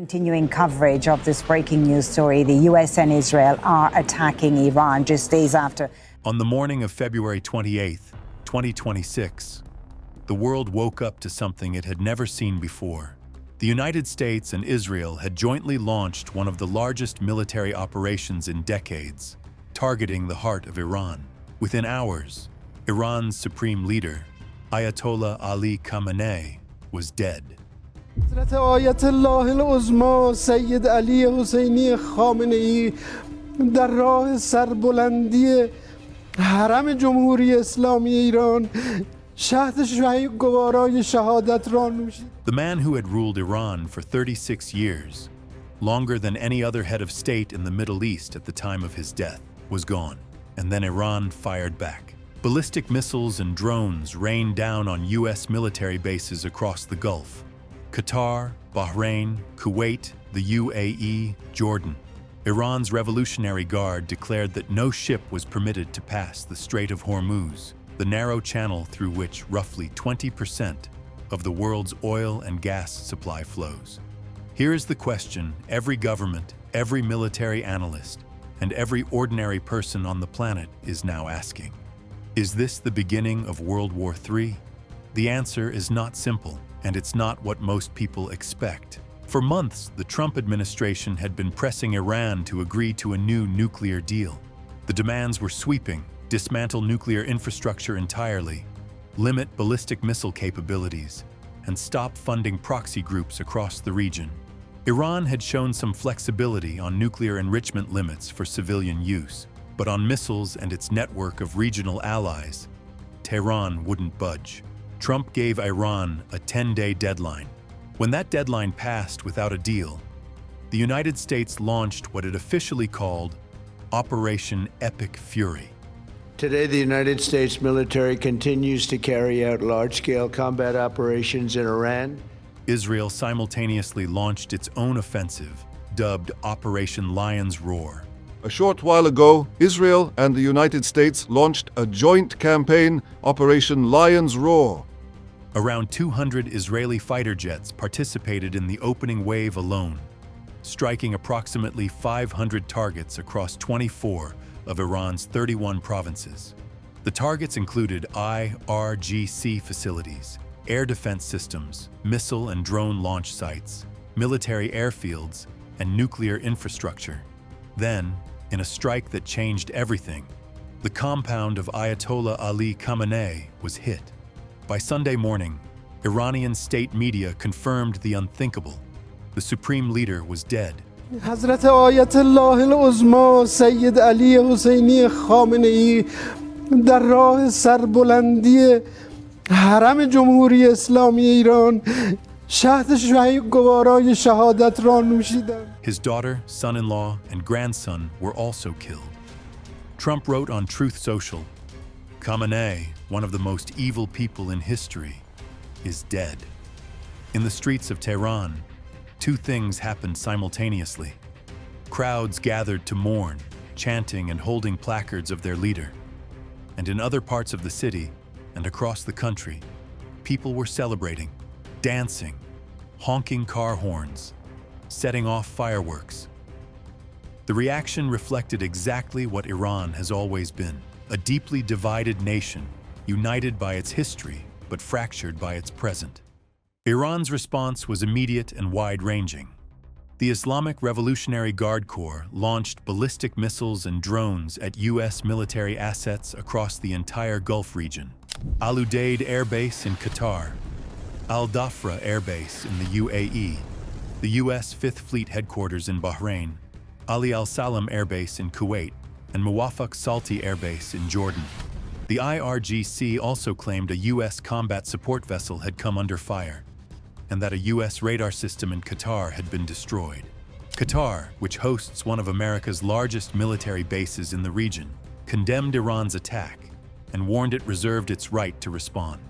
Continuing coverage of this breaking news story, the US and Israel are attacking Iran just days after. On the morning of February 28th, 2026, the world woke up to something it had never seen before. The United States and Israel had jointly launched one of the largest military operations in decades, targeting the heart of Iran. Within hours, Iran's supreme leader, Ayatollah Ali Khamenei, was dead. حضرت آیت الله العظما سید علی حسینی خامنه‌ای در راه سربلندی حرم جمهوری اسلامی ایران شهد شهید گوارای شهادت را نوشید. The man who had ruled Iran for 36 years, longer than any other head of state in the Middle East at the time of his death, was gone. And then Iran fired back. Ballistic missiles and drones rained down on US military bases across the Gulf. Qatar, Bahrain, Kuwait, the UAE, Jordan. Iran's Revolutionary Guard declared that no ship was permitted to pass the Strait of Hormuz, the narrow channel through which roughly 20% of the world's oil and gas supply flows. Here is the question every government, every military analyst, and every ordinary person on the planet is now asking. Is this the beginning of World War III? The answer is not simple, and it's not what most people expect. For months, the Trump administration had been pressing Iran to agree to a new nuclear deal. The demands were sweeping: dismantle nuclear infrastructure entirely, limit ballistic missile capabilities, and stop funding proxy groups across the region. Iran had shown some flexibility on nuclear enrichment limits for civilian use, but on missiles and its network of regional allies, Tehran wouldn't budge. Trump gave Iran a 10-day deadline. When that deadline passed without a deal, the United States launched what it officially called Operation Epic Fury. Today, the United States military continues to carry out large-scale combat operations in Iran. Israel simultaneously launched its own offensive, dubbed Operation Lion's Roar. A short while ago, Israel and the United States launched a joint campaign, Operation Lion's Roar. Around 200 Israeli fighter jets participated in the opening wave alone, striking approximately 500 targets across 24 of Iran's 31 provinces. The targets included IRGC facilities, air defense systems, missile and drone launch sites, military airfields, and nuclear infrastructure. Then, in a strike that changed everything, the compound of Ayatollah Ali Khamenei was hit. By Sunday morning, Iranian state media confirmed the unthinkable. The supreme leader was dead. حضرت آیت الله العظما سید علی حسینی خامنه‌ای در راه سربلندی حرم جمهوری اسلامی ایران شهد شهید گوارای شهادت را نوشیدند. His daughter, son-in-law, and grandson were also killed. Trump wrote on Truth Social, Khamenei, one of the most evil people in history, is dead. In the streets of Tehran, two things happened simultaneously. Crowds gathered to mourn, chanting and holding placards of their leader. And in other parts of the city and across the country, people were celebrating, dancing, honking car horns, setting off fireworks. The reaction reflected exactly what Iran has always been: a deeply divided nation, united by its history but fractured by its present. Iran's response was immediate and wide-ranging. The Islamic Revolutionary Guard Corps launched ballistic missiles and drones at U.S. military assets across the entire Gulf region. Al Udeid Air Base in Qatar, Al Dhafra Air Base in the UAE, the U.S. Fifth Fleet headquarters in Bahrain, Ali Al Salam Air Base in Kuwait, and Muwafaq Salti Air Base in Jordan. The IRGC also claimed a U.S. combat support vessel had come under fire, and that a U.S. radar system in Qatar had been destroyed. Qatar, which hosts one of America's largest military bases in the region, condemned Iran's attack and warned it reserved its right to respond.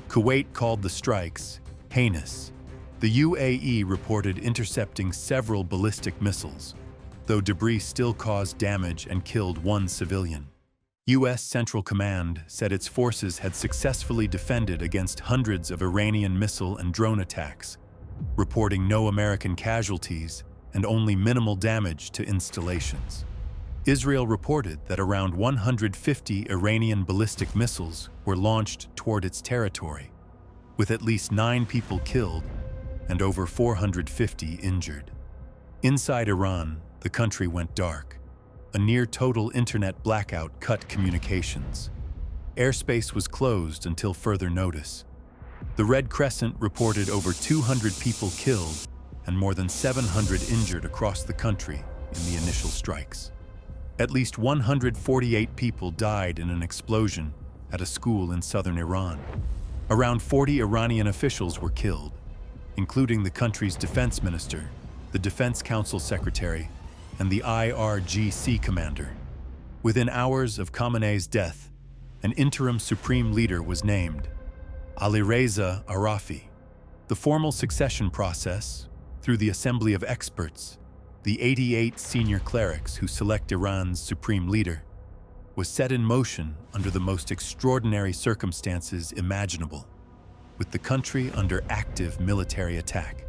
Kuwait called the strikes heinous. The UAE reported intercepting several ballistic missiles, though debris still caused damage and killed one civilian. U.S. Central Command said its forces had successfully defended against hundreds of Iranian missile and drone attacks, reporting no American casualties and only minimal damage to installations. Israel reported that around 150 Iranian ballistic missiles were launched toward its territory, with at least 9 people killed and over 450 injured. Inside Iran, the country went dark. A near-total internet blackout cut communications. Airspace was closed until further notice. The Red Crescent reported over 200 people killed and more than 700 injured across the country in the initial strikes. At least 148 people died in an explosion at a school in southern Iran. Around 40 Iranian officials were killed, including the country's defense minister, the Defense Council secretary, and the IRGC commander. Within hours of Khamenei's death, an interim supreme leader was named, Alireza Arafi. The formal succession process, through the Assembly of Experts, the 88 senior clerics who select Iran's supreme leader, was set in motion under the most extraordinary circumstances imaginable, with the country under active military attack.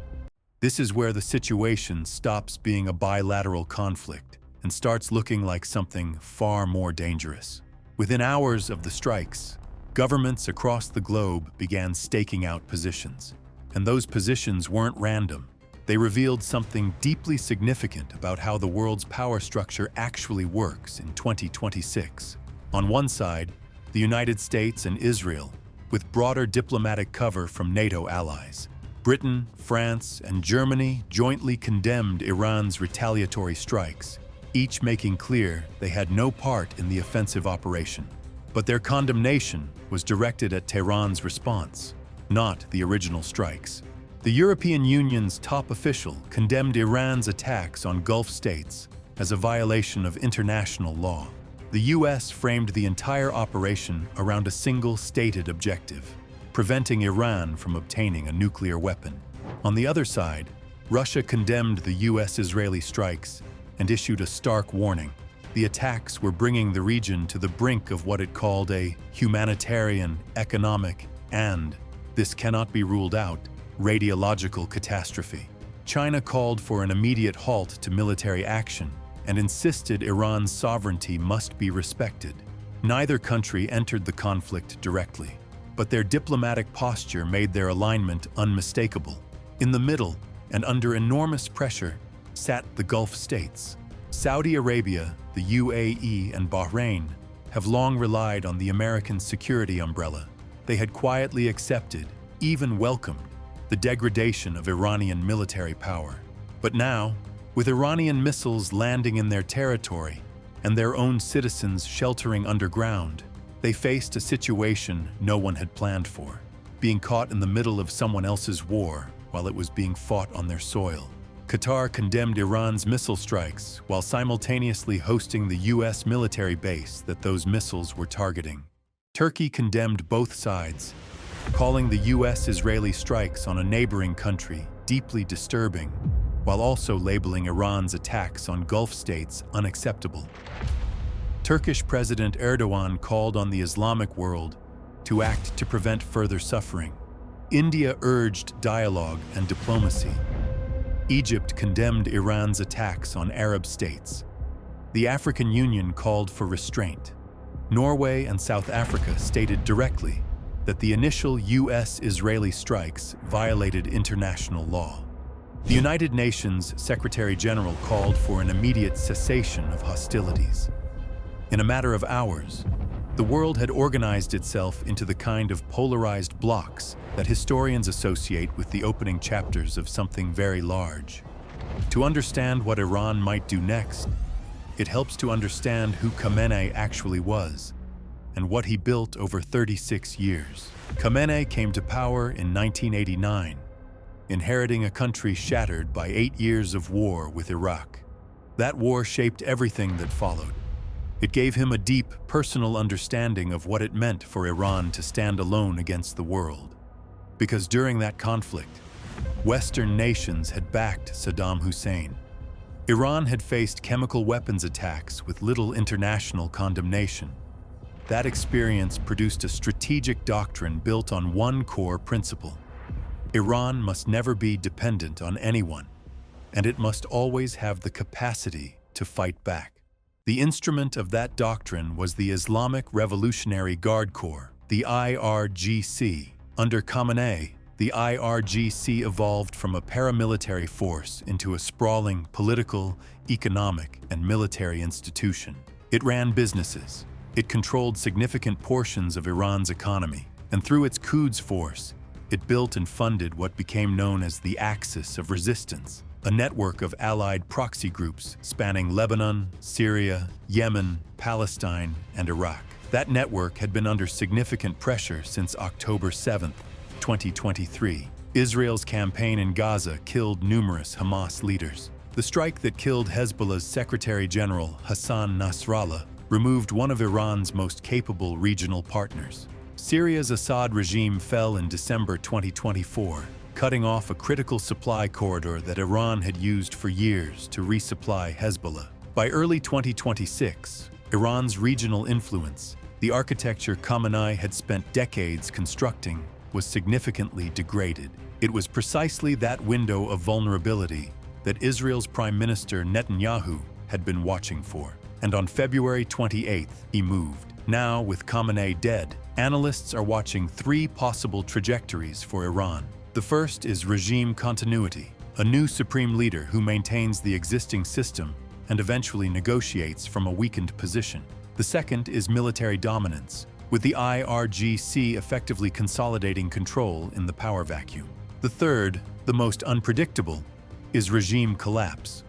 This is where the situation stops being a bilateral conflict and starts looking like something far more dangerous. Within hours of the strikes, governments across the globe began staking out positions. And those positions weren't random. They revealed something deeply significant about how the world's power structure actually works in 2026. On one side, the United States and Israel, with broader diplomatic cover from NATO allies. Britain, France, and Germany jointly condemned Iran's retaliatory strikes, each making clear they had no part in the offensive operation. But their condemnation was directed at Tehran's response, not the original strikes. The European Union's top official condemned Iran's attacks on Gulf states as a violation of international law. The US framed the entire operation around a single stated objective: preventing Iran from obtaining a nuclear weapon. On the other side, Russia condemned the US-Israeli strikes and issued a stark warning. The attacks were bringing the region to the brink of what it called a humanitarian, economic, and, this cannot be ruled out, radiological catastrophe. China called for an immediate halt to military action and insisted Iran's sovereignty must be respected. Neither country entered the conflict directly, but their diplomatic posture made their alignment unmistakable. In the middle, and under enormous pressure, sat the Gulf states. Saudi Arabia, the UAE, and Bahrain have long relied on the American security umbrella. They had quietly accepted, even welcomed, the degradation of Iranian military power. But now, with Iranian missiles landing in their territory and their own citizens sheltering underground, they faced a situation no one had planned for, being caught in the middle of someone else's war while it was being fought on their soil. Qatar condemned Iran's missile strikes while simultaneously hosting the US military base that those missiles were targeting. Turkey condemned both sides, calling the US-Israeli strikes on a neighboring country deeply disturbing, while also labeling Iran's attacks on Gulf states unacceptable. Turkish President Erdogan called on the Islamic world to act to prevent further suffering. India urged dialogue and diplomacy. Egypt condemned Iran's attacks on Arab states. The African Union called for restraint. Norway and South Africa stated directly that the initial US-Israeli strikes violated international law. The United Nations Secretary General called for an immediate cessation of hostilities. In a matter of hours, the world had organized itself into the kind of polarized blocks that historians associate with the opening chapters of something very large. To understand what Iran might do next, it helps to understand who Khamenei actually was and what he built over 36 years. Khamenei came to power in 1989, inheriting a country shattered by 8 years of war with Iraq. That war shaped everything that followed. It gave him a deep, personal understanding of what it meant for Iran to stand alone against the world. Because during that conflict, Western nations had backed Saddam Hussein. Iran had faced chemical weapons attacks with little international condemnation. That experience produced a strategic doctrine built on one core principle: Iran must never be dependent on anyone, and it must always have the capacity to fight back. The instrument of that doctrine was the Islamic Revolutionary Guard Corps, the IRGC. Under Khamenei, the IRGC evolved from a paramilitary force into a sprawling political, economic, and military institution. It ran businesses. It controlled significant portions of Iran's economy, and through its Quds force, it built and funded what became known as the Axis of Resistance, a network of allied proxy groups spanning Lebanon, Syria, Yemen, Palestine, and Iraq. That network had been under significant pressure since October 7, 2023. Israel's campaign in Gaza killed numerous Hamas leaders. The strike that killed Hezbollah's Secretary General Hassan Nasrallah removed one of Iran's most capable regional partners. Syria's Assad regime fell in December 2024, cutting off a critical supply corridor that Iran had used for years to resupply Hezbollah. By early 2026, Iran's regional influence, the architecture Khamenei had spent decades constructing, was significantly degraded. It was precisely that window of vulnerability that Israel's Prime Minister Netanyahu had been watching for. And on February 28th, he moved. Now, with Khamenei dead, analysts are watching three possible trajectories for Iran. The first is regime continuity, a new supreme leader who maintains the existing system and eventually negotiates from a weakened position. The second is military dominance, with the IRGC effectively consolidating control in the power vacuum. The third, the most unpredictable, is regime collapse,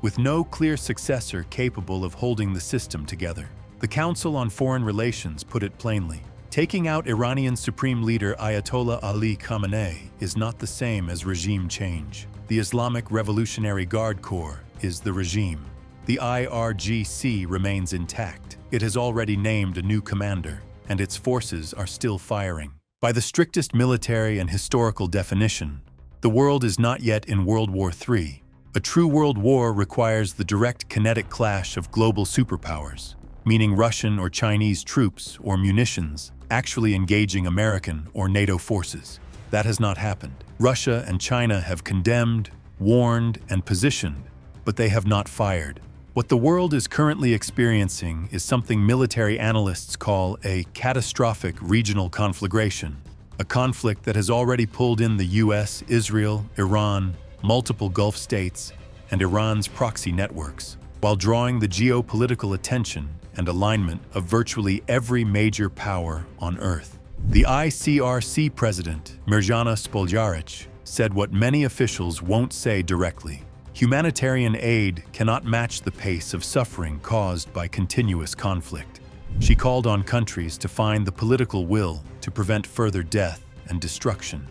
with no clear successor capable of holding the system together. The Council on Foreign Relations put it plainly: taking out Iranian Supreme Leader Ayatollah Ali Khamenei is not the same as regime change. The Islamic Revolutionary Guard Corps is the regime. The IRGC remains intact. It has already named a new commander, and its forces are still firing. By the strictest military and historical definition, the world is not yet in World War III. A true world war requires the direct kinetic clash of global superpowers, meaning Russian or Chinese troops or munitions actually engaging American or NATO forces. That has not happened. Russia and China have condemned, warned, and positioned, but they have not fired. What the world is currently experiencing is something military analysts call a catastrophic regional conflagration, a conflict that has already pulled in the US, Israel, Iran, multiple Gulf states, and Iran's proxy networks, while drawing the geopolitical attention and alignment of virtually every major power on Earth. The ICRC president, Mirjana Spoljaric, said what many officials won't say directly: humanitarian aid cannot match the pace of suffering caused by continuous conflict. She called on countries to find the political will to prevent further death and destruction.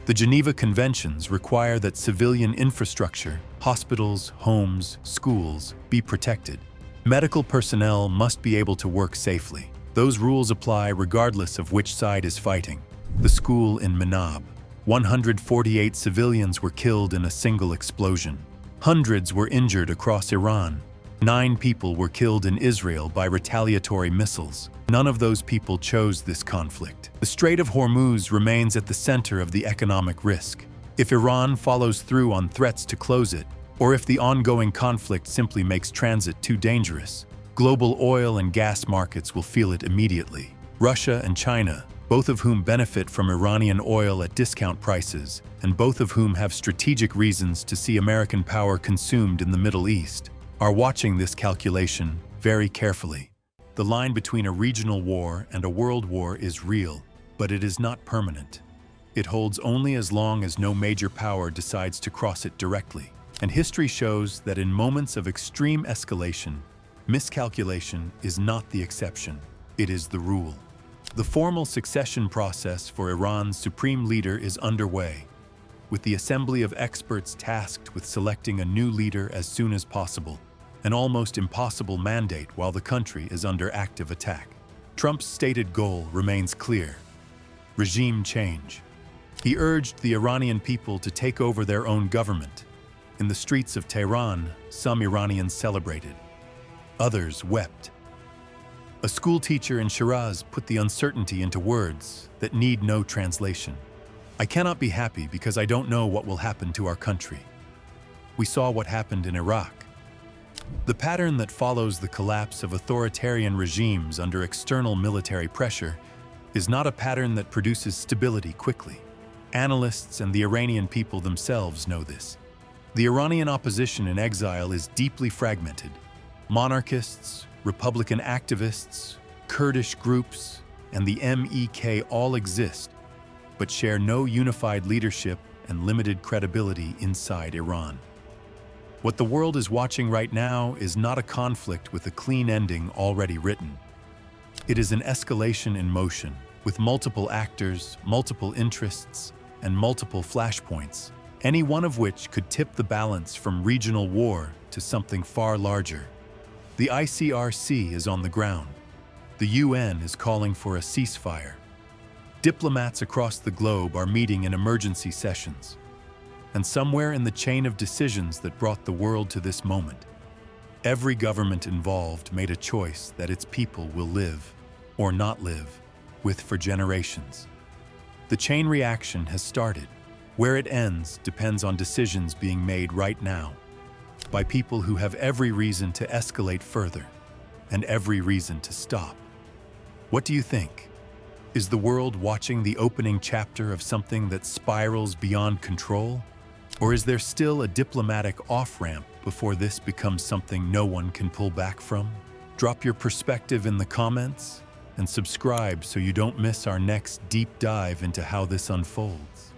The Geneva Conventions require that civilian infrastructure, hospitals, homes, schools, be protected. Medical personnel must be able to work safely. Those rules apply regardless of which side is fighting. The school in Manab: 148 civilians were killed in a single explosion. Hundreds were injured across Iran. 9 people were killed in Israel by retaliatory missiles. None of those people chose this conflict. The Strait of Hormuz remains at the center of the economic risk. If Iran follows through on threats to close it, or if the ongoing conflict simply makes transit too dangerous, global oil and gas markets will feel it immediately. Russia and China, both of whom benefit from Iranian oil at discount prices, and both of whom have strategic reasons to see American power consumed in the Middle East, are watching this calculation very carefully. The line between a regional war and a world war is real, but it is not permanent. It holds only as long as no major power decides to cross it directly. And history shows that in moments of extreme escalation, miscalculation is not the exception, it is the rule. The formal succession process for Iran's supreme leader is underway, with the assembly of experts tasked with selecting a new leader as soon as possible, an almost impossible mandate while the country is under active attack. Trump's stated goal remains clear: regime change. He urged the Iranian people to take over their own government. In the streets of Tehran, some Iranians celebrated. Others wept. A school teacher in Shiraz put the uncertainty into words that need no translation. I cannot be happy because I don't know what will happen to our country. We saw what happened in Iraq. The pattern that follows the collapse of authoritarian regimes under external military pressure is not a pattern that produces stability quickly. Analysts and the Iranian people themselves know this. The Iranian opposition in exile is deeply fragmented. Monarchists, Republican activists, Kurdish groups, and the MEK all exist, but share no unified leadership and limited credibility inside Iran. What the world is watching right now is not a conflict with a clean ending already written. It is an escalation in motion, with multiple actors, multiple interests, and multiple flashpoints, any one of which could tip the balance from regional war to something far larger. The ICRC is on the ground. The UN is calling for a ceasefire. Diplomats across the globe are meeting in emergency sessions. And somewhere in the chain of decisions that brought the world to this moment, every government involved made a choice that its people will live, or not live, with for generations. The chain reaction has started. Where it ends depends on decisions being made right now, by people who have every reason to escalate further, and every reason to stop. What do you think? Is the world watching the opening chapter of something that spirals beyond control? Or is there still a diplomatic off-ramp before this becomes something no one can pull back from? Drop your perspective in the comments and subscribe so you don't miss our next deep dive into how this unfolds.